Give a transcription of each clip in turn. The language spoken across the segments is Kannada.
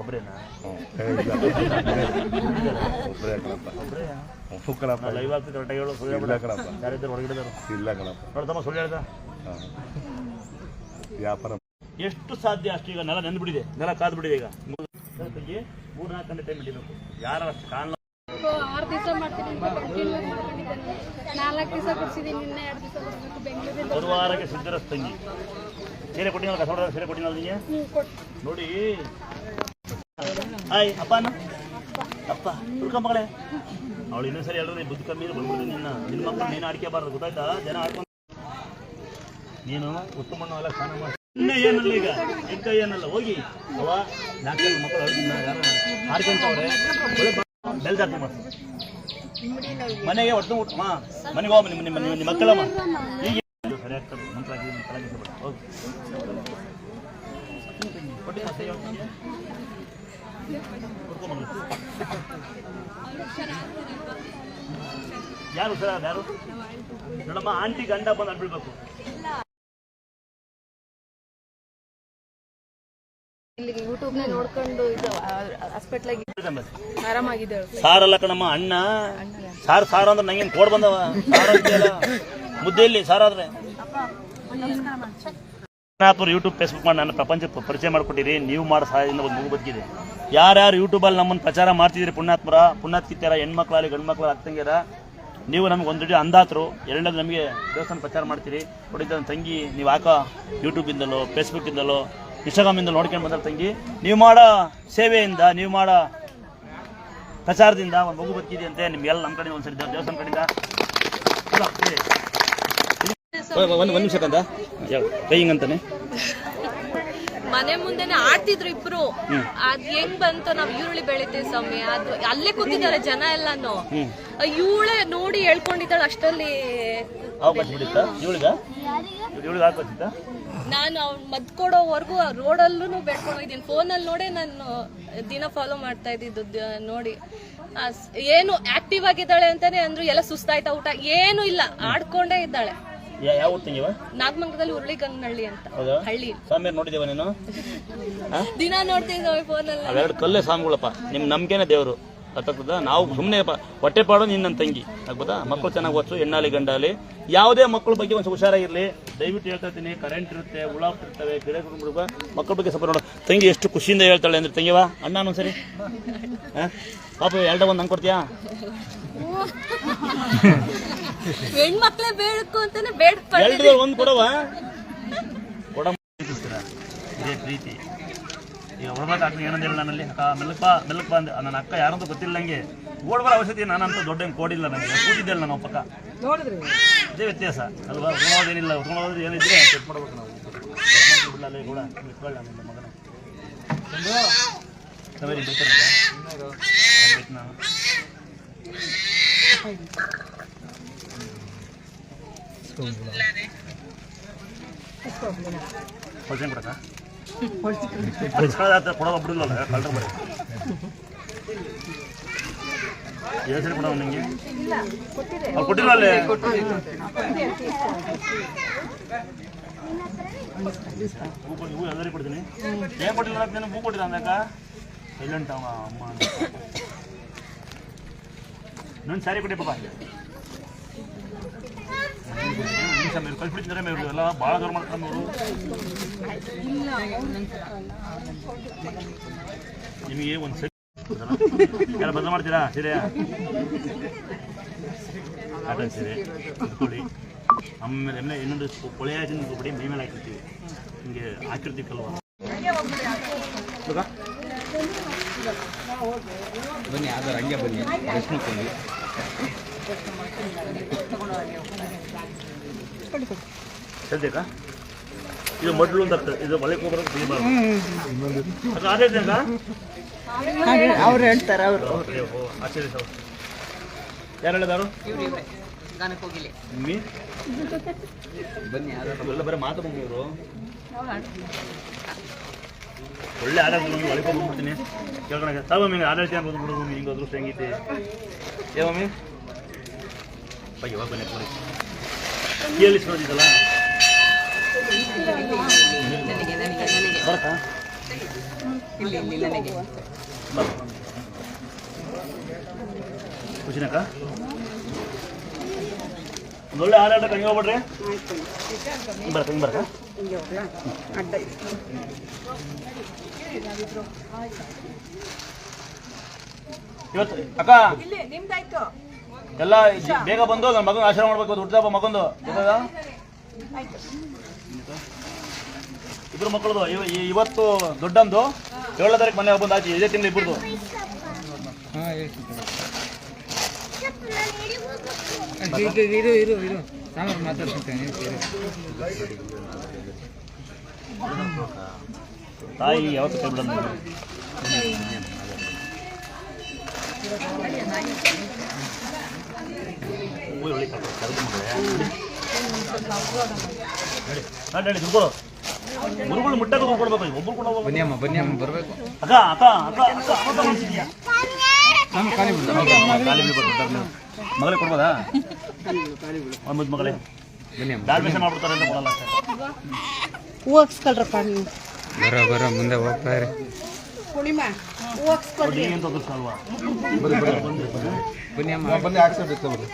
ಒಬ್ಬರೇನಾ? ಕಣಪ್ಪ ಲೈವ್ ಆಗ್ತಿತ್ತು ಹೊರಟೆ ಹೇಳು ಸುಳ್ಳು ಇಲ್ಲ ಕಣಪ್ಪ ಯಾರಿದ್ದರು ಹೊರಗಿಡಿದರು ಇಲ್ಲ ಕಣಪ್ಪ ನೋಡ್ತಮ್ಮ ಸುಳ್ಳು ಹೇಳ್ದ ವ್ಯಾಪಾರ ಎಷ್ಟು ಸಾಧ್ಯ ಅಷ್ಟು ಈಗ ನೆಲ ನೆಂದ್ಬಿಟ್ಟಿದೆ ನೆಲ ಕಾದು ಬಿಟ್ಟಿದೆ ಈಗ 3-4 ಗಂಟೆ ಟೈಮ್ ಹಿಡಿಬೇಕು ಯಾರು ಅಷ್ಟು ಕಾಣಲ್ಲ 6 ದಿವಸ ಮಾಡ್ತೀನಿ ಅಂತ ಕಂಟಿನ್ಯೂ ಮಾಡ್ಕೊಂಡಿದ್ದೇನೆ 4 ದಿವಸ ಕೊಡ್ಸಿದ್ದೀನಿ ನಿನ್ನೆ 2 ದಿವಸ ಬರಬೇಕು ಬೆಂಗಳೂರಿಂದ ಬರುವಾರಕ್ಕೆ ಸಿದ್ಧರಸ್ ತಂಗಿ ಸೀರೆ ಕೊಟ್ಟಿನಲ್ಲ ಕಸೋಡ ಸೀರೆ ಕೊಟ್ಟಿನಲ್ಲ ನಿಮಗೆ ನೋಡಿ ಆಯ್ ಅಪ್ಪನ ಅಪ್ಪ ಉಳ್ಕ ಮಗಳೇ ಅವಳು ಇನ್ನೊಂದ್ಸರಿ ಎಲ್ಲರೂ ಬುದ್ಧಿ ಕಮ್ಮಿ ಬಂದ್ಬಿಟ್ಟು ನಿನ್ನ ಮಕ್ಕಳು ನೀನು ಆಡ್ಕೋಬಾರ್ದು ಗೊತ್ತಾಯ್ತಾ ಜನ ಆಡ್ಕೊಂಡು ನೀನು ಉತ್ತಮಣ್ಣವೆಲ್ಲ ಸ್ನಾನ ಮಾಡಿ ಇನ್ನ ಏನಲ್ಲ ಈಗ ಎಂಕ ಏನಲ್ಲ ಹೋಗಿ ಅವ 4 ಮಕ್ಕಳು ಅಳ್ದಿನ ಯಾರು ಆಡ್ಕೊಂತವ್ರೆ ಬೆಲ್ ಜಾತಿ ಮಾಡಿ ಮನೆಗೆ ಒಟ್ಟು ಮನೆಗೆ ಹೋಗಿ ನಿಮ್ಮ ಮಕ್ಕಳಮ್ಮ ಈಗ ಸರಿ ಆಗ್ತದೆ ಮಂತ್ರ ಹೋಗಿ ಯಾರು ಸರ್ ಯಾರು ನೋಡಮ್ಮ ಆಂಟಿ ಗಂಡ ಬಂದು ಅಡ್ಬಿಡ್ಬೇಕು ಇಲ್ಲಿಗೆ ಯೂಟ್ಯೂಬ್ನ ನೋಡ್ಕೊಂಡು ಇದು ಹಾಸ್ಪಿಟ್ಲಾಗಿ ಆರಾಮಾಗಿದ್ದಾಳೆ ಸಾರಲ್ಲ ಕಣಮ್ಮ ಅಣ್ಣ ಸಾರು ಅಂದ್ರೆ ನಂಗೇನು ಕೋಡ್ ಬಂದವ ಸಾರ ಮುದ್ದೆಯಲ್ಲಿ ಸಾರಾದ್ರೆ ಯೂಟ್ಯೂಬ್ ಫೇಸ್ಬುಕ್ ಮಾಡಿ ನಾನು ಪ್ರಪಂಚಕ್ಕೆ ಪರಿಚಯ ಮಾಡಿಕೊಟ್ಟಿರಿ ನೀವು ಮಾಡೋ ಸಹಾಯದಿಂದ ಒಂದು ಮಗು ಬದುಕಿದೆ ಯಾರ್ಯಾರು ಯೂಟ್ಯೂಬಲ್ಲಿ ನಮ್ಮನ್ನು ಪ್ರಚಾರ ಮಾಡ್ತಿದ್ದೀರಿ ಪುಣ್ಯಾತ್ಕಿತ್ಯಾರ ಹೆಣ್ಮಕ್ಳಾಗಲಿ ಗಂಡು ಮಕ್ಳು ಆಗ್ತಂಗ್ಯಾರ ನೀವು ನಮಗೆ ಒಂದು ಅಂದಾತರು ಎರಡನೇದು ನಮಗೆ ದೇವಸ್ಥಾನ ಪ್ರಚಾರ ಮಾಡ್ತೀರಿ ಹೊಡಿತ ತಂಗಿ ನೀವು ಹಾಕೋ ಯೂಟ್ಯೂಬಿಂದಲೋ ಫೇಸ್ಬುಕ್ಕಿಂದಲೋ ಇನ್ಸ್ಟಾಗ್ರಾಮಿಂದಲೋ ನೋಡ್ಕೊಂಡು ಬಂದ್ರೆ ತಂಗಿ ನೀವು ಮಾಡೋ ಸೇವೆಯಿಂದ ನೀವು ಮಾಡೋ ಪ್ರಚಾರದಿಂದ ಒಂದು ಮಗು ಬದುಕಿದೆ ಅಂತೆ ನಿಮಗೆಲ್ಲ ನಮ್ಮ ಕಡೆಯಿಂದ ಒಂದ್ಸರಿ ದೇವಸ್ಥಾನ ಕಡೆಯಿಂದ ಒಂದು ನಿಮಿಷ ಕಂದ ಕೈ ಹಿಂಗಂತಾನೆ ಮನೆ ಮುಂದೆನೆ ಆಡ್ತಿದ್ರು ಇಬ್ರು ಅದ್ ಹೆಂಗ್ ಬಂತು ನಾವ್ ಈರುಳ್ಳಿ ಬೆಳಿತೀವಿ ಸ್ವಾಮಿ ಅದು ಅಲ್ಲೇ ಕೂತಿದ್ದಾರೆ ಜನ ಎಲ್ಲಾನು ಇವಳೆ ನೋಡಿ ಹೇಳ್ಕೊಂಡಿದ್ದಾಳೆ ಅಷ್ಟರಲ್ಲಿ ನಾನು ಅವ್ಳು ಮದ್ ಕೊಡೋವರೆಗೂ ರೋಡಲ್ಲೂ ಬೆಳ್ಕೊಂಡು ಹೋಗಿದ್ದೀನಿ ಫೋನಲ್ಲಿ ನೋಡೇ ನಾನು ದಿನ ಫಾಲೋ ಮಾಡ್ತಾ ಇದ್ದಿದ್ದು ನೋಡಿ ಏನು ಆಕ್ಟಿವ್ ಆಗಿದ್ದಾಳೆ ಅಂತಾನೆ ಅಂದ್ರು ಎಲ್ಲ ಸುಸ್ತಾಯ್ತಾ ಊಟ ಏನು ಇಲ್ಲ ಆಡ್ಕೊಂಡೇ ಇದ್ದಾಳೆ ಯಾವ ಊರ್ತಿಂಗಿವ ನಾಗಮಂಗಲದಲ್ಲಿ ಉರುಳಿಗನ್ನಳ್ಳಿ ಅಂತ ಹಳ್ಳಿ ಸ್ವಾಮಿ ನೋಡಿದೇವ ನೀನು ದಿನ ನೋಡ್ತೀನಿ ಫೋನಲ್ಲಿ ಅವೆರಡು ಕಲ್ಲೇ ಸ್ವಾಮಿಗಳಪ್ಪ ನಿಮ್ ನಂಬಿಕೆನೇ ದೇವರು ಅರ್ಥಾಗ್ತದ ನಾವು ಸುಮ್ಮನೆ ಹೊಟ್ಟೆ ಪಾಡೋ ನಿನ್ನ ತಂಗಿ ಆಗ್ಬೋದಾ ಮಕ್ಕಳು ಚೆನ್ನಾಗಿ ಓದಿಸು ಹೆಣ್ಣಾಲಿ ಗಂಡಾಲಿ ಯಾವುದೇ ಮಕ್ಕಳ ಬಗ್ಗೆ ಒಂದು ಹುಷಾರಾಗಿರ್ಲಿ ದಯವಿಟ್ಟು ಹೇಳ್ತಾ ಇರ್ತೀನಿ ಕರೆಂಟ್ ಇರುತ್ತೆ ಹುಳ ಇರ್ತವೆ ಗಿಡ ಮಕ್ಕಳ ಬಗ್ಗೆ ಸ್ವಲ್ಪ ನೋಡು ತಂಗಿ ಎಷ್ಟು ಖುಷಿಯಿಂದ ಹೇಳ್ತಾಳೆ ಅಂದ್ರೆ ತಂಗಿವಾ ಅಣ್ಣ ಒಂದ್ಸರಿ ಪಾಪ ಎರಡು ಒಂದು ನಂಗೆ ಕೊಡ್ತೀಯಾ ಹೆಣ್ಮಕ್ಳೇ ಬೇಕು ಅಂತಾನೆ ಬೇಡ ಎಲ್ರು ಒಂದು ಕೊಡವ ಕೊಡ ಇದೇ ಪ್ರೀತಿ ಈಗ ಹೊರಬಾಟ ಏನಂದಿಲ್ಲ ನನ್ನಲ್ಲಿ ಅಕ್ಕ ಮೆಲ್ಲಕ್ ಬಾ ಅಂದೆ ನನ್ನ ಅಕ್ಕ ಯಾರಂತೂ ಗೊತ್ತಿಲ್ಲ ನಂಗೆ ಓಡ್ಬಾರ ಅವಶ್ಯಕತೆ ನಾನಂತೂ ದೊಡ್ಡ ಕೋಡಿಲ್ಲ ನನಗೆ ಕೂತಿದ್ದೆಲ್ಲ ನಾವು ಪಕ್ಕ ಇದೇ ವ್ಯತ್ಯಾಸ ಅಲ್ವಾ ಉತ್ಕೊಳ್ಳೋದೇನಿಲ್ಲ ಉತ್ಕೊಳ್ಳೋದ್ರೆ ಏನಿದ್ರೆ ಚೆಕ್ ಮಾಡ್ಬೇಕು ನಾವು ಬಿಡಲ್ಲ ಕೂಡ ಇಟ್ಕೊಳ್ಳ ನನ್ನ ಮಗನ ಸವೇರಿ ಬೇಕಾರೆ ನಾನು ಹೊಲ್ಸೇನು ಕೊಡಕ್ಕ ಕೊಡೋದು ಬಿಡಲ್ಲ ಕಳ್ರ ಬರೀ ಎಷ್ಟು ಸರಿ ಕೊಡೋ ನಿಂಗೆ ಅವ್ರು ಕೊಟ್ಟಿಲ್ಲ ಅಲ್ಲೇ ಹೂ ಎಲ್ಲರಿಗೂ ಕೊಡ್ತೀನಿ ಏನು ಕೊಟ್ಟಿಲ್ಲ ನೀನು ಹೂ ಕೊಟ್ಟಿಲ್ಲ ಅಂದಕ್ಕ ಸೈಲೆಂಟ್ ಅವ ಅಮ್ಮ ನನ್ನ ಸ್ಯಾರಿ ಕೊಟ್ಟಿ ಪಾಪ మీరు కల్పించారే మీరు ఎలా బాగా దూరం మీరు ನಿಮಗೆ ಒಂದು ಸರಿ ಯಾರು ಬದಲು ಮಾಡ್ತೀರಾ ಸೀರೆ ಕಾಟನ್ ಸೀರೆ ಇಟ್ಕೊಳ್ಳಿ ಆಮೇಲೆ ಎಮ್ಮೆ ಇನ್ನೊಂದು ಕೊಳೆಯ ಕೊಡಿ ಮೈ ಮೇಲೆ ಹಾಕಿರ್ತೀವಿ ಹಿಂಗೆ ಹಾಕಿರ್ತೀವಿ ಕಲ್ವ ಬನ್ನಿ ಆಧಾರ ಹಂಗೆ ಬನ್ನಿ ಪ್ರಶ್ನೆ ಸದ್ಯಕ್ಕ ಇದು ಮೊದಲು ಅಂತ ಇದು ಮಳೆ ಹೋಗೋದು ತೆಗಿಬಾರ್ದು ಆದೇಶ ಅವ್ರು ಹೇಳ್ತಾರೆ ಅವರು ಆಶ್ಚರ್ಯ ಸರ್ ಯಾರು ಹೇಳಿದಾರು ಬನ್ನಿ ಎಲ್ಲ ಬರೀ ಮಾತು ಮಮ್ಮಿ ಇವರು ಒಳ್ಳೆ ಆಡಳಿತ ಮಮ್ಮಿ ಒಳಗೆ ಹೋಗ್ಬಿಡ್ತೀನಿ ಕೇಳ್ಕೊಳಕ್ಕೆ ತಾ ಮಮ್ಮಿ ಆಡಳಿತ ಅನ್ಬೋದು ಬಿಡು ಮಮ್ಮಿ ಹಿಂಗೆ ಅದೃಷ್ಟ ಹೆಂಗೈತಿ ಏ ಮಮ್ಮಿ ಬಗ್ಗೆ ಹೋಗಿ ಬನ್ನಿ ಕೊಡಿ ಕೇಳಿಸ್ಕೊಳ್ಳೋದಿದ್ದಲ್ಲ ಬರತ್ತಾ ಇಲ್ಲಿ ನನಗೆ ಖುಷಿನಕ್ಕ ಒಂದೊಳ್ಳೆ ಆರಾಟ ಕಂಗೆ ಹೋಗ್ಬಿಡ್ರಿ ಬರ್ಕ ಅಡ್ಡ ಇವತ್ತು ಅಕ್ಕ ನಿಮ್ದಾಯ್ತು ಎಲ್ಲ ಬೇಗ ಬಂದು ನನ್ನ ಮಗನ ಆಶ್ರಮ ಮಾಡ್ಬೇಕು ಹುಟ್ಟದಪ್ಪ ಮಗಂದು ಇಬ್ರು ಮಕ್ಕಳದು ಇವತ್ತು ದೊಡ್ಡಂದು 7ನೇ ತಾರೀಕು ಮನೆ ಬಂದು ಆಚೆ ಇದೇ ತಿಂಗಳು ಇಬ್ಬರದು ಇರು ಸಾಂಬಾರು ಮಾತಾಡ್ತೀನಿ ತಾಯಿ ಯಾವತ್ತು ಕೈ ಬಿಡಲ್ಲ ಹೇಳಿ ದುಡ್ಕೊಡು ಗುರುಗಳು ಮುಟ್ಟಕ್ಕೆ ದುಡ್ಕೊಡ್ಬೇಕು ಒಬ್ಬರು ಕೂಡ ಬನ್ನಿ ಅಮ್ಮ ಬರಬೇಕು ಅಕ್ಕ ಅಕ್ಕ ಅಕ್ಕ ಅಕ್ಕ ಅಕ್ಕ ಮಾಡ್ತಿದ್ಯಾ ಖಾಲಿ ಬಿಡ್ಬೇಕು ಮಗಳೇ ಕೊಡ್ಬೋದಾ ಒಂದು ಮಗಳೇ ಬನ್ನಿ ಅಮ್ಮ ಡಾಲ್ಮೇಷನ್ ಮಾಡ್ಬಿಡ್ತಾರೆ ಅಂತ ಕೊಡಲ್ಲ ಅಷ್ಟೇ ಹೂವಕ್ಸ್ಕೊಳ್ರಪ್ಪ ನೀವು ಬರೋ ಮುಂದೆ ಹೋಗ್ತಾರೆ ನೋಡಿ ಅಂತ ಗೊತ್ತಲ್ವಾ ಬನ್ನಿ ಅಮ್ಮ ಬನ್ನಿ ಆಕ್ಸಿಡೆಂಟ್ ಬನ್ನಿ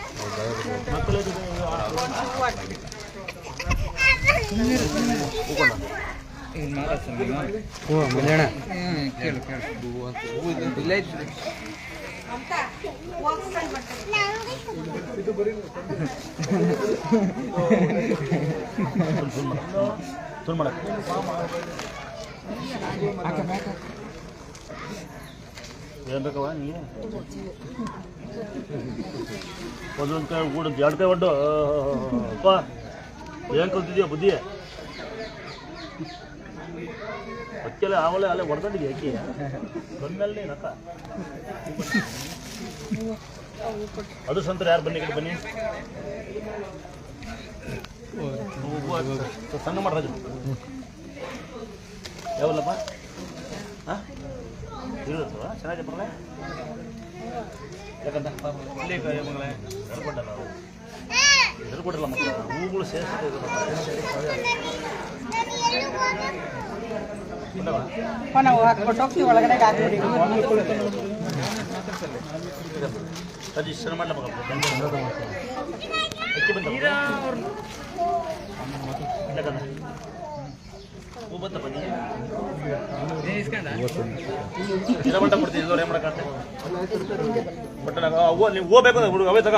ಮಂಜಣ್ಣ ಕೇಳು ಇಲ್ಲ ತುಲ್ ಮಾಡ ಏನ್ ಬೇಕವ ನಿಮಗೆ ಒಂದೊಂದು ಕೈ ಊಟ 2 ಕೈ ಒಡ್ಡು ಅಪ್ಪ ಏನ್ ಕಲ್ತಿದ್ಯಾ ಬುದ್ಧಿ ಅಕ್ಕೆಲ್ಲ ಆವಲೆ ಅಲ್ಲೇ ಹೊಡೆದಿದ್ಯಾ ಅಕ್ಕಿ ಬಂದ್ಮೇಲೆ ನೀನಕ್ಕ ಅದು ಸಂತರ ಯಾರು ಬನ್ನಿ ಕಡೆ ಬನ್ನಿ ಸಣ್ಣ ಮಾಡ್ರಾಜು ಯಾವಲ್ಲಪ್ಪ ಹಾಂ ಇರುತ್ತವ ಚೆನ್ನಾಗಿ ಬರಲ್ಲ ಯಾಕಂತ ಇಲ್ಲಿ ಮಗಳೇ ಹೆಸರು ನಾವು ಹೆಸರು ಕೊಟ್ಟಿಲ್ಲ ಮಕ್ಕಳು ಹೂಗಳು ಸೇರಿಸ್ತಾ ನಾವು ಹಾಕ್ಬಿಟ್ಟು ಒಳಗಡೆ ಹಾಕ್ಬಿಡಿ ರಿಜಿಸ್ಟರ್ ಮಾಡಲ ಮಗ ಅಕ್ಕಿ ಬಂದ ಹೂ ಬಂತ ಬನ್ನಿ ಮಟ್ಟ ಕೊಡ್ತೀನಿ ಏನು ಮಾಡೋಕ್ಕಾಗ್ತದೆ ಬಟ್ ಹೂವು ನೀವು ಹೂವು ಬೇಕು ಹುಡುಗ ಅವೇ ತಗ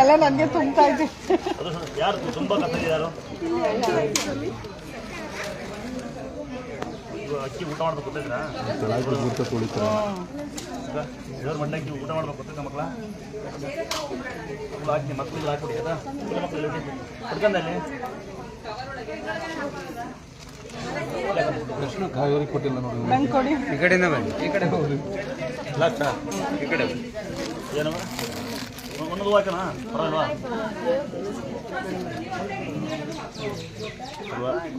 ಎಲ್ಲ ನನಗೆ ತುಂಬ್ತಾ ಇದೆ ಅದು ಯಾರು ತುಂಬ ಕಷ್ಟ ಯಾರು ಅಕ್ಕಿ ಊಟ ಮಾಡ್ಬೇಕು ಗೊತ್ತಿದ್ರಾ ದೇವ್ರ ಮಂಡಕ್ಕಿ ಊಟ ಮಾಡ್ಬೇಕು ಗೊತ್ತಿದ್ದ ಮಕ್ಕಳ ಹಾಕಿ ಮಕ್ಕಳಿಗೆ ಹಾಕೊಡಿ ಅದ ಮಕ್ಕಳು ಹುಡ್ಕಂದಲ್ಲಿ ಕಾವೇರಿ ಕೊಟ್ಟಿಲ್ಲ ನೋಡಿ ನಂಗೆ ಕೊಡಿ ಈ ಕಡೆಯಿಂದ ಬನ್ನಿ ಈ ಕಡೆ ಹೋಗಿ ಲಾಸ್ಟ ಈ ಕಡೆ ಬನ್ನಿ ಏನವ ಒಂದೊಂದು ಹಾಕೋಣ ಪರವಾಗಿಲ್ವಾ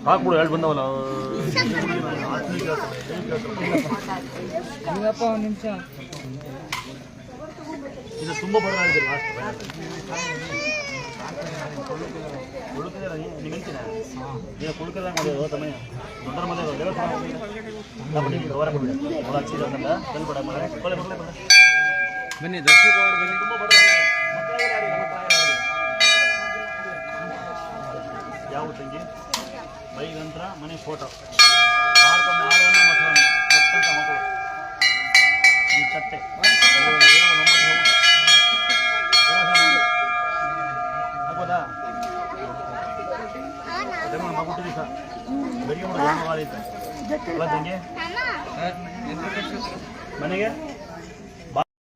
ಹಾಕ್ಬಿಡು ಹೇಳಿ ಬಂದವಲ್ಲ ಒಂದು ನಿಮಿಷ ಇದು ತುಂಬ ಬರೋದಾಗಿದೆ ಲಾಸ್ಟ್ ಕುಳುಕಿದಾರ ನೀವು ಹೇಳ್ತೀನ ಈಗ ಕುಳುಕಿದಾಗ ಮಾಡಿ ತಮ್ಮ ದೊಡ್ಡ ಮನೆ ದೇವಸ್ಥಾನ ಕವರ ಕೊಡಿ ಅವ್ರು ಹಚ್ಚಿದ ಅಂತಂದ ಕಲ್ಬೇಡ ಮಗಳೇ ಕೊಲೆ ಮಗಳೇ ಬೇಡ ಬನ್ನಿ ದರ್ಶಕ ಅವರು ಬನ್ನಿ ತುಂಬ ಬರೋದಾಗಿದೆ ಯಾವ ತಂಗಿ ಬೈಗಂತ್ರ ಮನೆ ಫೋಟೋ ಮಾಡ್ಕೊಂಡು ಹಾಲನ್ನು ಮೊಸರನ್ನು ಕೊಟ್ಟಂತ ಮಕ್ಕಳು ಈ ಚಟ್ಟೆ ಆಗ್ಬೋದಾ ಮಗುಟ್ಟು ದಿವಸ ಬೆಳಿಗ್ಗೆ ಮಾಡಿತ್ತು ಅಲ್ಲ ತಂಗಿ ಮನೆಗೆ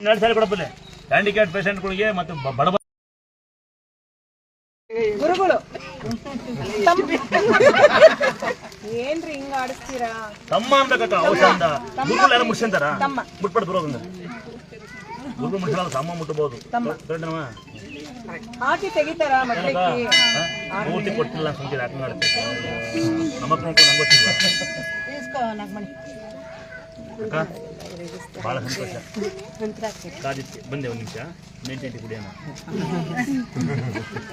2 ಸಾರಿ ಕೊಡಪ್ಪಲೆ ಹ್ಯಾಂಡಿಕ್ಯಾಪ್ ಪೇಷಂಟ್ಗಳಿಗೆ ಮತ್ತು ಬಡಬ ಗುರುಗಳು ಏನ್ರಿ ಹಿಂಗ ಆಡಿಸ್ತೀರಾ ತಮ್ಮ ಅನ್ಬೇಕಕ್ಕ ಔಷಧ ಗುರುಗಳು ಯಾರು ಮುಡ್ಸಂತಾರ ಮುಟ್ಬಿಟ್ಟು ಬರೋದಂಗ ಗುರುಗಳು ಮುಡ್ಸಲ್ಲ ತಮ್ಮ ಮುಟ್ಟಬಹುದು ದೊಡ್ಡವ ಹಾಕಿ ತೆಗಿತಾರ ಮಕ್ಕಳಿಗೆ ಪೂರ್ತಿ ಕೊಟ್ಟಿಲ್ಲ ಸಂಗೀತ ಹಾಕಿ ಮಾಡುತ್ತೆ ನಮ್ಮ ಮಕ್ಕಳು ನಂಗೆ ಗೊತ್ತಿಲ್ಲ ಅಕ್ಕ ಭಾಳ ಸಂತೋಷ. ಕಾದಿತ್ತು ಬಂದೆ ಒಂದು ನಿಮಿಷ ಮೆಂಟಿ ಕುಡಿಯೋಣ.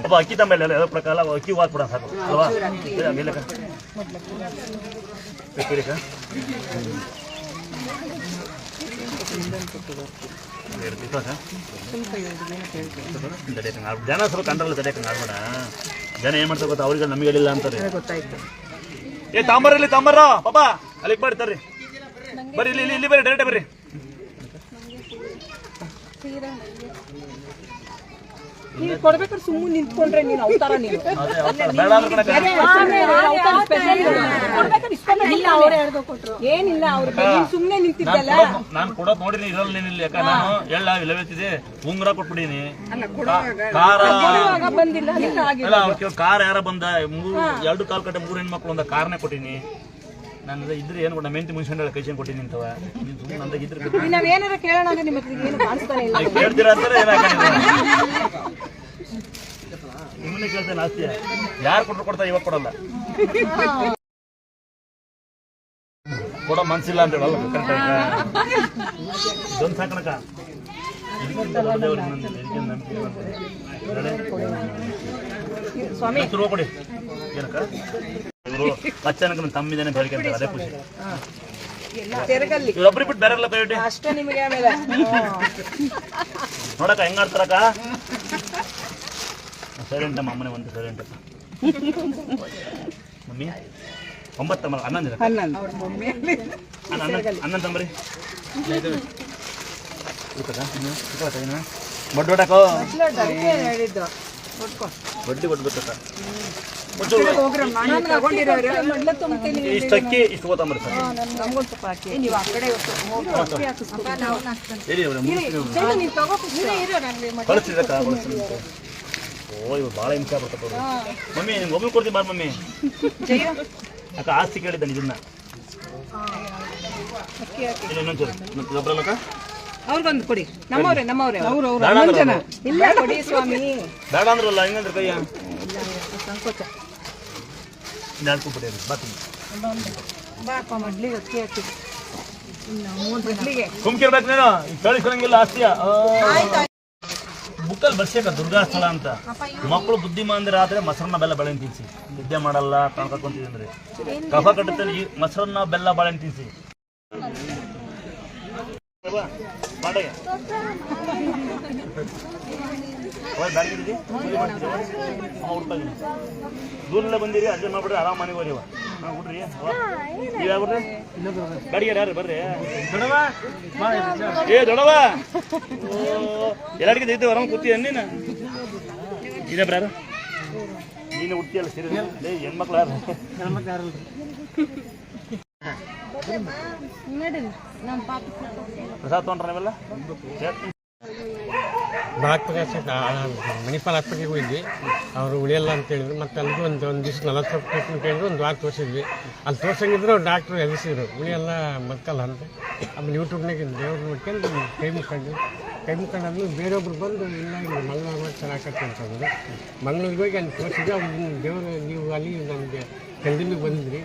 ಅಪ್ಪ ಅಕ್ಕಿ ತಮ್ಮ ಎಲ್ಲ ಪ್ರಕಾರ ಅಕ್ಕಿ ವಾತ್ ಬಿಡ ಸಾಕು ಅಲ್ವಾ? ಮೇಲಕ್ಕ ಜನ ಸ್ವಲ್ಪ ಕಂಡ್ರಲ್ಲ ತಡೆಯಕ್ಕೆ ಮಾಡ್ಬೇಡ. ಜನ ಏನ್ ಮಾಡ್ತಾರೆ ಗೊತ್ತಾ, ಅವ್ರಿಗೆ ನಮಗೆ ಹೇಳಿಲ್ಲ ಅಂತಾರೆ. ಏ ತಾಂಬರ್ರಿ ತಾಂಬರ್ರ ಪಾಪ ಅಲ್ಲಿಗೆ ಬರ್ರಿ ತರ್ರಿ, ಬರ್ರಿ ಇಲ್ಲಿ ಇಲ್ಲಿ ಬರ್ರಿ, ಡೈರೆಕ್ಟ್ ಬರ್ರಿ. ನೀನು ಕೊಡ್ಬೇಕಾದ್ರೆ ಸುಮ್ಮನೆ ನಿಂತ್ಕೊಂಡ್ರೆ ನೀನು ಅವತಾರ ನೀನು ಏನಿಲ್ಲ ಅವ್ರಿಗೆ ಸುಮ್ಮನೆ ನಿಂತಿದ್ದಲ್ಲ. ನಾನು ಕೊಡೋದ್ ನೋಡಿನಿ ಇರಲ್ಲ ಏನಿಲ್ಲ. ಯಾಕ ನಾನು ಎಳ್ಳ ಇಲ್ಲವೇತಿದೆ ಉಂಗುರ ಕೊಟ್ಬಿಡೀನಿ. ಕಾರ ಬಂದಿಲ್ಲ ಅಲ್ಲ ಕಾರ್ ಯಾರ ಬಂದ 2 ಕಾಲ್ ಕಟ್ಟೆ 3 ಹೆಣ್ಮಕ್ಳು ಒಂದ ಕಾರ್ನೇ ಕೊಟ್ಟಿನಿ. ನನ್ನ ಇದ್ರೆ ಏನು ಕೊಟ್ಟ ಮೆಂತಿ ಮುನ್ಸ್ಕೊಂಡ ಕೈ ಕೊಟ್ಟಿನಿ ನಿಂತವ. ನಂದಾಗ ಇದ್ರೆ ನಾವೇನಾರ ಕೇಳೋಣ ಅಂದ್ರೆ ನಿಮ್ಮ ಏನು ಕಾಣಿಸ್ತಾನೆ ಇಲ್ಲ. ಕೇಳ್ತೀರಾ ಅಂತಾರೆ ನಿಮ್ಮನ್ನೇ ಕೇಳ್ತೇನೆ. ಆಸ್ತಿ ಯಾರು ಕೊಟ್ಟರು ಕೊಡ್ತಾರೆ, ಇವಾಗ ಕೊಡಲ್ಲ. ಕೊಡೋ ಮನ್ಸಿಲ್ಲ ಅಂತ ಹೇಳಲ್ಲ. ಇದೊಂದು ಸಾಕಣಕ ಸ್ವಾಮಿ ಕೊಡಿ ಏನಕ್ಕ ಅಚ್ಚನಕ ತಮ್ಮಿದೇನೆ ಹೇಳ್ಕೊಂತಾರೆ, ಅದೇ ಖುಷಿ. ತೆರಗಲ್ಲಿ ಇವ್ರೊಬ್ರು ಬಿಟ್ಟು ಬೇರೆ ಎಲ್ಲ ಕೈ ಅಷ್ಟೇ ನಿಮಗೆ ಆಮೇಲೆ ನೋಡಕ್ಕ ಹೆಂಗ್ ಆಡ್ತಾರಕ್ಕ. ಸೈಲೆಂಟ್ ಅಮ್ಮ ಅಮ್ಮನೆ ಒಂದು ಸೈಲೆಂಟ್ ಮಮ್ಮಿ 9 11 11 ತಂಬರಿ ಬಡ್ಡೋಟಕೋ ಹೇಳಿದ್ದು ಬಡ್ಡಿ ಬಡ್ಬೇಕ ಇಷ್ಟು ಅಕ್ಕಿ ಇಷ್ಟು ಹೋತಂಬರಿ ಸರ್. ನಮ್ಗೊಂದು ಸ್ವಲ್ಪ ಹಾಕಿ ನೀವು ಆ ಕಡೆ ಕಳಿಸ್ತಿದ್ದಕ್ಕ ಓ ಇವ್ ಭಾಳ ಹಿಂಸೆ ಬರ್ತಪ್ಪ. ಮಮ್ಮಿ ನಿಮ್ಗೆ ಒಬ್ಬರು ಕೊಡ್ತೀನಿ ಬಾರ್ ಮಮ್ಮಿ. ಅಕ್ಕ ಆಸ್ತಿ ಕೇಳಿದ್ದಾನೆ ಇದನ್ನ ಇನ್ನೊಂಚೂರು ಅವ್ರಿಗೊಂದು ಕೊಡಿ. ನಮ್ಮವ್ರೆ ನಮ್ಮವ್ರೆ ಇಲ್ಲ ಕೊಡಿ ಸ್ವಾಮಿ. ಬೇಡ ಅಂದ್ರಲ್ಲ ಹಿಂಗಂದ್ರೆ ಕೈಯ ಸಂಕೋಚ ನಾಲ್ಕು ಬರ್ತೀನಿ. ಬಾಪ ಮಡ್ಲಿಗೆ ಅಕ್ಕಿ ಹಾಕಿ ಮಡ್ಲಿಗೆ ಸುಮ್ಕಿರ್ಬೇಕು ನೀನು, ಕಳಿಸ್ಕೊಳಂಗಿಲ್ಲ ಆಸ್ತಿಯ. ಬುಕ್ಕಲ್ಲಿ ಬರ್ಸೇಕ ದುರ್ಗಾಸ್ಥಳ ಅಂತ. ಮಕ್ಕಳು ಬುದ್ಧಿಮಾಂದ್ರ ಆದ್ರೆ ಮೊಸರನ್ನ ಬೆಲ್ಲ ಬಾಳೆಹಣ್ಣು ತಿನ್ಸಿ. ನಿದ್ದೆ ಮಾಡಲ್ಲ ಕಣ್ಕೊಂತಿದ್ರೆ ಕಫ ಕಟ್ಟುತ್ತಲ್ಲಿ ಮೊಸರನ್ನ ಬೆಲ್ಲ ಬಾಳೆಹಣ್ಣು ತಿನ್ಸಿ. ದೂರಲ್ಲ ಬಂದಿರಿ, ಅಡ್ಜಸ್ಟ್ ಮಾಡ್ಬಿಡ್ರಿ, ಆರಾಮ ಮನೆಗೆ ಹೋರಿವ. ಬಿಡ್ರಿ ನೀವು ಯಾವ್ರಿ ಗಾಡಿಗೆ ಯಾರು ಬರ್ರಿ. ಏ ದೊಡವ ಎಲ್ಲರಿಗೆ ಜೈತೆ ಆರಾಮ ಕೂತೀಯ ನೀನು. ಇದೇ ಬ್ರಾರ ನೀನು ಹುಡ್ತಿಯಲ್ಲ ಸೀರೆ ಹೆಣ್ಮಕ್ಳು ಯಾರು ಪ್ರಸಾದ್ ತೊಗೊಂಡ್ರ ನೀವೆಲ್ಲ ಮಣಿಪಾಲ್ ಹಾಸ್ಪಿಟ್ಲಿಗೆ ಹೋಗಿದ್ವಿ. ಅವರು ಉಳಿಯಲ್ಲ ಅಂತ ಹೇಳಿದ್ರು. ಮತ್ತು ಅಲ್ಲಿಗೂ ಒಂದು ದಿವ್ಸ 40 ರೂಪಾಯಿ ಕೇಳಿದ್ರು. ಒಂದು ವಾರ ತೋರಿಸಿದ್ವಿ. ಅಲ್ಲಿ ತೋರ್ಸಂಗಿದ್ರು ಡಾಕ್ಟ್ರು ಎಲ್ಲಿಸಿದ್ರು ಉಳಿಯಲ್ಲ ಬದುಕಲ್ಲ ಅಂತ. ಆಮೇಲೆ ಯೂಟ್ಯೂಬ್ನಾಗ ದೇವ್ರು ನೋಡ್ಕೊಂಡು ಕೈ ಮುಖಂಡು ಬೇರೊಬ್ರು ಬಂದು ಇಲ್ಲ ಹಿಂಗೆ ಮಂಗಳೂರು ಮಾಡಿ ಚೆನ್ನಾಗತ್ತೆ ಅಂತಂದ್ರು. ಮಂಗಳೂರಿಗೆ ಹೋಗಿ ಅಲ್ಲಿ ತೋರಿಸಿದ್ವಿ. ಅವ್ರು ದೇವರು ನೀವು ಅಲ್ಲಿ ನನಗೆ ಕೆಳದಿಲ್ಲಿಗೆ ಬಂದಿದ್ರಿ,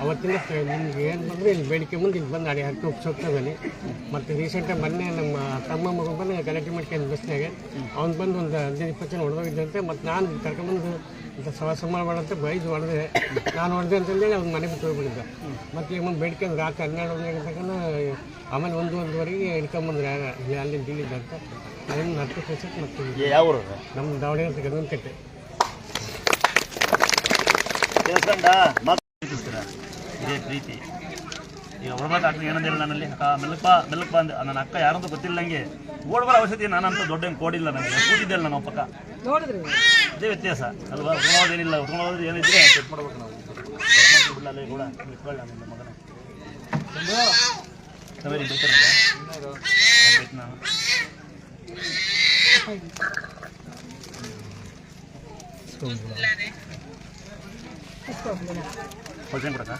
ಅವತ್ತಿನ ನಿಮ್ಗೆ ಏನು ಬಂದರೆ ಇಲ್ಲಿ ಬೇಡಿಕೆ ಮುಂದೆ ಇಲ್ಲಿ ಬಂದು ಅಡಿ ಹತ್ತು ಹೋಗ್ತದಲ್ಲಿ. ಮತ್ತು ರೀಸೆಂಟಾಗಿ ಮೊನ್ನೆ ನಮ್ಮ ತಮ್ಮ ಮಗ ಬಂದು ಗಲಾಟೆ ಮಾಡ್ಕೊಂಡು ಬಸ್ನಾಗೆ ಅವ್ನು ಬಂದು ಒಂದು 15-20 ಜನ ಹೊಡೆದೋಗಿದ್ದಂತೆ. ಮತ್ತು ನಾನು ಕರ್ಕೊಂಬಂದು ಅಂತ ಸವಾಸ ಮಾಡಬೇಡಂತ ಬೈದು ಹೊಡೆದೆ. ನಾನು ಹೊಡೆದೆ ಅಂತಂದೇಳಿ ಅವ್ನು ಮನೆ ಬಿಟ್ಟು ಹೋಗ್ಬಿಟ್ಟಿದ್ದ. ಮತ್ತು ಈಗ ಮುಂದೆ ಬೇಡಿಕೆ ಅಂದ್ರೆ ರಾತ್ರಿ 12 ಗಂಟೆಗೆ ಆಮೇಲೆ 1-1:15ಗೆ ಹಿಡ್ಕೊಂಬಂದ್ರೆ ಇಲ್ಲಿ ಅಲ್ಲಿ ಬೀಳಿದ್ದಂತ. ಅದನ್ನು 10 ಪೈಸೆ. ಮತ್ತು ಯಾವ ನಮ್ಮ ದಾವಣಗೆರೆ ಅಂತ ಗಗನಕಟ್ಟೆ ಇದೇ ಪ್ರೀತಿ. ಈಗ ಹೊರಬೇಕಾಗ್ತದೆ ಏನಂದಿಲ್ಲ ನನ್ನಲ್ಲಿ. ಅಕ್ಕ ಮೆಲ್ಲಪ್ಪ ಅಂದೆ. ನನ್ನ ಅಕ್ಕ ಯಾರಂತ ಗೊತ್ತಿಲ್ಲ ನಂಗೆ. ಓಡ್ಬರ ಅವಶ್ಯಕತೆ ನಾನಂತ ದೊಡ್ಡ ಕೋಡಿಲ್ಲ ನನಗೆ. ಕೂತಿದ್ದೆಲ್ಲ ನಾವು ಪಕ್ಕ ನೋಡಿದ್ರಿ ಇದೇ ವ್ಯತ್ಯಾಸ ಅಲ್ವಾ. ಉಟ್ಕೊಳ್ಳೋದೇನಿಲ್ಲ, ಉಟ್ಕೊಳ್ಳೋದ್ರೆ ಏನಿದ್ರೆ ಚೆಕ್ ಮಾಡ್ಬೇಕು ನಾವು. ಬಿಡಲ್ಲ ಕೂಡ ಇಟ್ಕೊಳ್ಳ ನನ್ನ ಮಗನ ಸವೇರಿ ಬೇಕು ನಾನು. ಹೊಲ್ಸೇನು ಕೊಡಕ್ಕ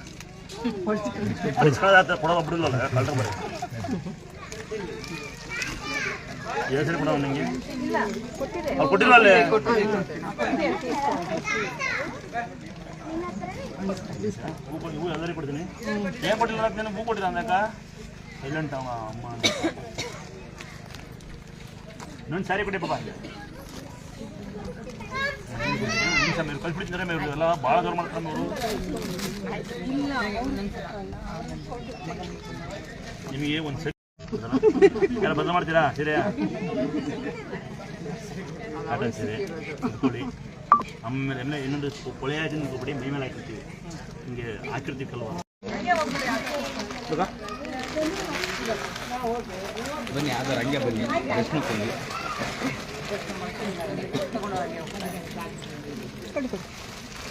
ಕೊಡೋ ಒಬ್ಬರಿಲ್ಲ ಕಳ್ರ ಬರೀ ಹೆಸರು ಕೊಡೋ ನನಗೆ ಅವ್ರು ಕೊಟ್ಟಿಲ್ಲ ಅಲ್ಲಿ. ಹೂ ಎಲ್ಲರಿಗೂ ಕೊಡ್ತೀನಿ. ಏನು ಕೊಟ್ಟಿಲ್ಲ ನಾನು ಹೂ ಕೊಟ್ಟಿಲ್ಲ ಅಂದಕ್ಕ. ಸೈಲೆಂಟ್ ಅವ ಅಮ್ಮ ಇನ್ನೊಂದು ಸಾರಿ ಕೊಡಿ ಪಾಪ మీరు ಕಲ್ಪಿಡ್ತಾರೆ మీరు ಎಲ್ಲ ಭಾಳ ದೂರ ಮಾಡ್ತಾರೆ ಅವರು ನಿಮಗೆ ಒಂದು ಸರಿ ಎಲ್ಲ ಬದಲು ಮಾಡ್ತೀರಾ ಸೀರೆ ಕಾಟನ್ ಸೀರೆ ಕೊಡಿ ಆಮೇಲೆ ಆಮೇಲೆ ಇನ್ನೊಂದು ಕೊಳೆ ಹಾಕಿನ ಕೊಡಿ ಮೈ ಮೇಲೆ ಹಾಕಿರ್ತೀವಿ ಹಿಂಗೆ ಹಾಕಿರ್ತೀವಿ ಕಲ್ವ ಬನ್ನಿ ಆಧಾರ ಹಂಗೆ ಬನ್ನಿ ದರ್ಶನಕ್ಕೆ ಬನ್ನಿ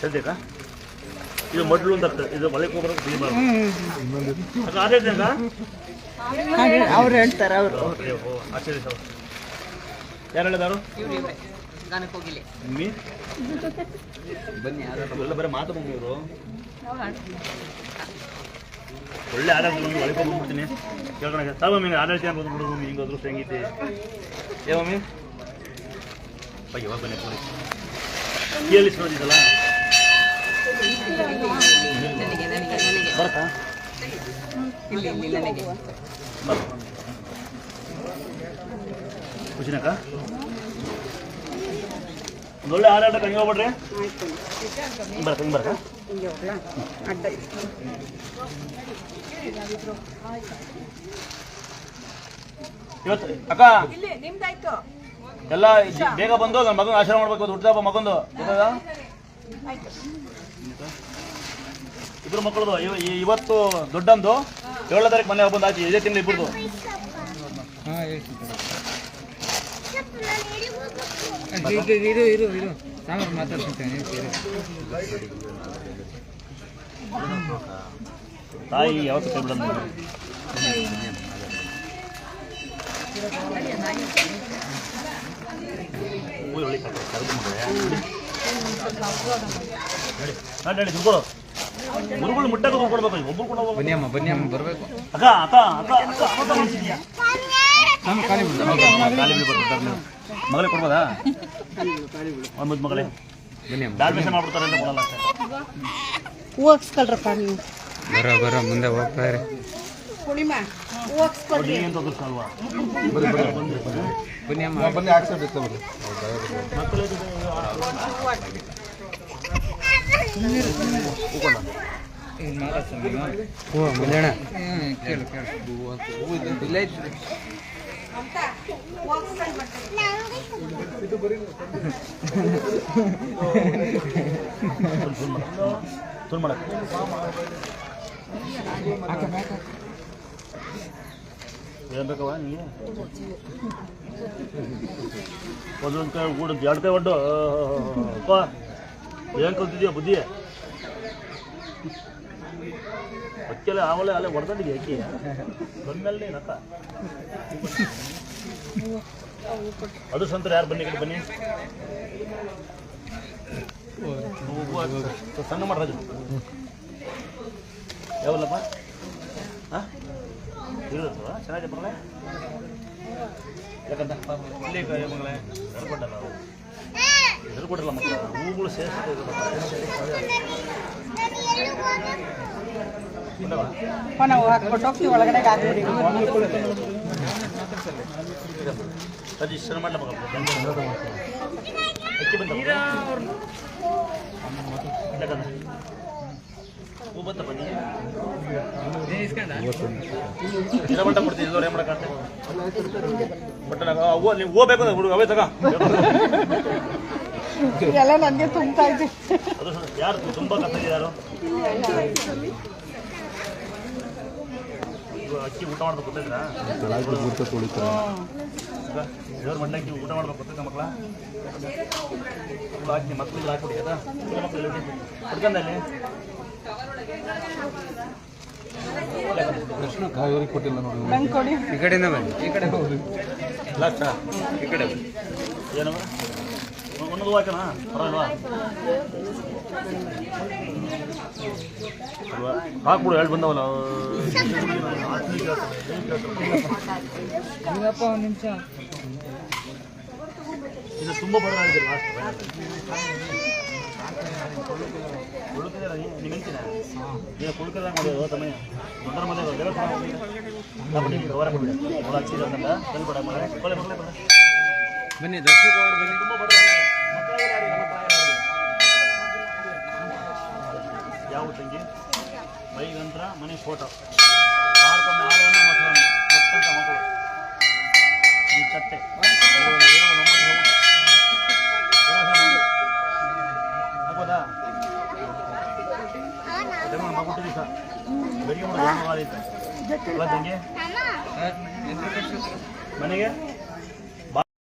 ಸದ್ಯಕ್ಕ ಇದು ಮೊದಲು ಅಂತ ಇದು ಮಳೆ ಹೋಗ್ಬರೋ ಅದೇ ಅವ್ರು ಹೇಳ್ತಾರೆ ಅವರು ಆಶ್ಚರ್ಯ ಸರ್ ಯಾರು ಹೇಳಿದಾರು ಮಮ್ಮಿ ಬನ್ನಿ ಆಧಾರ ಎಲ್ಲ ಬರೀ ಮಾತು ಮಮ್ಮಿ ಇವರು ಒಳ್ಳೆ ಆಡಳಿತ ಮಮ್ಮಿ ಒಳಗೆ ಹೋಗ್ಬಿಡ್ತೀನಿ ಕೇಳ್ಕೊಳಕ್ಕೆ ಸರ್ ಮಮ್ಮಿ ಆಡಳಿತ ಅನ್ಬೋದು ಬಿಡು ಮಮ್ಮಿ ಹಿಂಗೆ ಅದೃಷ್ಟ ಹೆಂಗೈತಿ ಏ ಮಮ್ಮಿ ಯಾವಾಗ ಬನ್ನಿ ಕೇಳಿಸ್ಕೊಂಡಿದ್ದಲ್ಲ ಬರ್ತಾ ಖುಷಿನಕ್ಕ ಒಂದೊಳ್ಳೆ ಆಡಾಟಕ್ಕೆ ಹಂಗೆ ಹೋಗ್ಬಿಡ್ರಿ ಬರ್ಕ ಹಿಂಗೆ ಬರ್ಕ ಇವತ್ತು ಅಕ್ಕ ಎಲ್ಲ ಬೇಗ ಬಂದು ನನ್ನ ಮಗನ ಆಶ್ರಮ ಮಾಡ್ಬೇಕು ಹುಟ್ಟಿದಪ್ಪ ಮಗಂದು ಇಬ್ರು ಮಕ್ಕಳದು ಇವತ್ತು ದೊಡ್ಡಂದು 7ನೇ ತಾರೀಕು ಮನೆ ಬಂದು ಆಚೆ ಇದೇ ತಿಂಗಳು ಇಬ್ಬರದು ಹಾಂ ಹೇಳ್ತೀನಿ ಇರು ಸಾಂಬಾರು ಮಾತಾಡ್ತೀನಿ ತಾಯಿ ಯಾವತ್ತು ಕೈ ಬಿಡಲ್ಲ ಹೇಳಿ ದುಡ್ಕೊಡು ಗುರುಗಳು ಮುಟ್ಟಕ್ಕೆ ಕೊಡ್ಬೇಕು ಒಬ್ಬರು ಕೂಡ ಬನ್ನಿ ಅಮ್ಮ ಬರಬೇಕು ಅಕ್ಕ ಅಕ್ಕ ಅಕ್ಕ ಅಕ್ಕ ಮಾಡ್ತಿದ್ಯಾ ಖಾಲಿ ಮಗಳೇ ಕೊಡ್ಬೋದಾ ಒಂದು ಮಗಳೇ ಬನ್ನಿ ಅಮ್ಮ ಡಾಲ್ಮೇಷ ಮಾಡ್ಬಿಡ್ತಾರೆ ಅಂತ ಕೊಡಲ್ಲ ಅಷ್ಟೇ ಹೂವಕ್ಸ್ಕೊಳ್ರಪ್ಪ ನೀವು ಬರೋ ಮುಂದೆ ಹೋಗ್ತಾ ಇರಿ ಪೂರ್ಣಿಮಾ ಹೂವಕ್ಸ್ಕೊಳ್ರಿ ಅಂತ ಅದೃಷ್ಟ ಅಲ್ವಾ ಬನ್ನಿ ಅಮ್ಮ ಬನ್ನಿ ಹಾಕ್ಸೋದು ಮಕ್ಕಳು ಹ್ಞೂ ಮಂಜಣ್ಣ ಕೇಳು ಇಲ್ಲ ಇತ್ತು ಸುಲ್ ಮಾಡಕ್ಕೆ ಏನು ಬೇಕವ ನಿಮಗೆ ಒಂದೊಂದು ಕೈ ಊಟ 2 ಕೈ ಒಡ್ಡು ಅಪ್ಪ ಏನು ಕಲ್ತಿದ್ಯಾ ಬುದ್ಧಿ ಅಕ್ಕೆಲ್ಲ ಆವಲೆ ಅಲ್ಲೇ ಹೊಡೆದಿದ್ದೆ ಅಕ್ಕಿ ಬಂದ್ಮೇಲೆ ನಕ್ಕ ಅದು ಸಂತರ ಯಾರು ಬನ್ನಿ ಕಡೆ ಬನ್ನಿ ಸಣ್ಣ ಮಾಡ್ರಾಜು ಯಾವಲ್ಲಪ್ಪ ಹಾಂ ಇರೋದವ ಚೆನ್ನಾಗಿದೆ ಮಗಳೇ ಯಾಕಂತ ಇಲ್ಲಿ ಮಗಳೇ ಹೆರ್ಕೊಟ್ಟಲ್ಲ ಹೆರ್ಕೊಟ್ಟಲ್ಲ ಮಕ್ಕಳ ಹೂಗಳು ಸೇರಿಸ್ತಾ ನಾವು ಹಾಕ್ಬಿಟ್ಟು ಹೋಗ್ತೀವಿ ಒಳಗಡೆ ಹಾಕ್ಬಿಡಿ ಸಜೆಷನ್ ಮಾಡಲ ಮಗ ಅಕ್ಕಿ ಬಂದ ಹೂ ಬಂತ ಬನ್ನಿ ಮಟ್ಟ ಕೊಡ್ತೀನಿ ಏನು ಮಾಡೋಕ್ಕಾಗ್ತದೆ ಬಟ್ ಹೂವು ನೀವು ಹೋಗ್ಬೇಕು ಹುಡುಗ ಅವೇ ತಗ ಎಲ್ಲ ನನಗೆ ತುಂಬ್ತಾ ಇದ್ವಿ ಅದು ಯಾರು ತುಂಬ ಕಷ್ಟ ಯಾರು ಅಕ್ಕಿ ಊಟ ಮಾಡ್ಬೇಕು ಗೊತ್ತಿದ್ರಾ ದೇವ್ರ ಮಣ್ಣಕ್ಕಿ ಊಟ ಮಾಡ್ಬೇಕು ಗೊತ್ತಿದ್ದ ಮಕ್ಕಳ ಹಾಕಿ ಮಕ್ಕಳಿಗೆ ಹಾಕ್ಬಿಡಿ ಆಯ್ತಾ ಮಕ್ಕಳು ಹುಡ್ಕಂದಲ್ಲಿ ಕೃಷ್ಣ ಕಾವೇರಿ ಕೊಟ್ಟಿಲ್ಲ ನೋಡಿ ನಂಗೆ ಕೊಡಿ ಈ ಕಡೆಯಿಂದ ಬನ್ನಿ ಈ ಕಡೆ ಹೋಗಿ ಲಾಸ್ಟಾ ಈ ಕಡೆ ಬನ್ನಿ ಏನವ ಒಂದೊಂದು ಹಾಕೋಣ ಪರವಾಗಿಲ್ವಾ ಅಲ್ವಾ ಹಾಕ್ಬಿಡು ಹೇಳಿ ಬಂದವಲ್ಲ ನೀವಪ್ಪ ಒಂದು ನಿಮಿಷ ಇದು ತುಂಬ ಬಡವಾಗಿದೆ ಲಾಸ್ಟ್ ಕುಳ್ಕಿದಾರ ನಿಮ್ಮ ಹೆಂಡ್ತಿನ ನೀನು ಕುಳ್ಕಿದಾಗ ಮಾಡೋದು ತಮ್ಮಯ್ಯ ದೊಡ್ಡರ ಮನೆ ಕವರ ಬಿಡಿ ಅವ್ರು ಹಚ್ಚಿದ ಅಂತಂದ ಕಲ್ಬೇಡ ಮನೆ ಕೊಲೆ ಮಕ್ಕಳೇ ಬರ ಬನ್ನಿ ದರ್ಶಕ ಅವರು ಬನ್ನಿ. ತುಂಬ ಬಡ ಯಾವ ತಂಗಿ ಬೈಗಂತ್ರ ಮನೆ ಫೋಟೋ ಮಾಡ್ಕೊಂಡು ಹಾಲನ್ನು ಮೊಸರನ್ನು ಕೊಟ್ಟಂತ ಮಕ್ಕಳು ಈ ಚಟ್ಟೆ ಆಗ್ಬೋದಾ ಮಗುಟ್ಟು ದಿವಸ ಬೆಳಿಗ್ಗೆ ತಂಗಿ ಮನೆಗೆ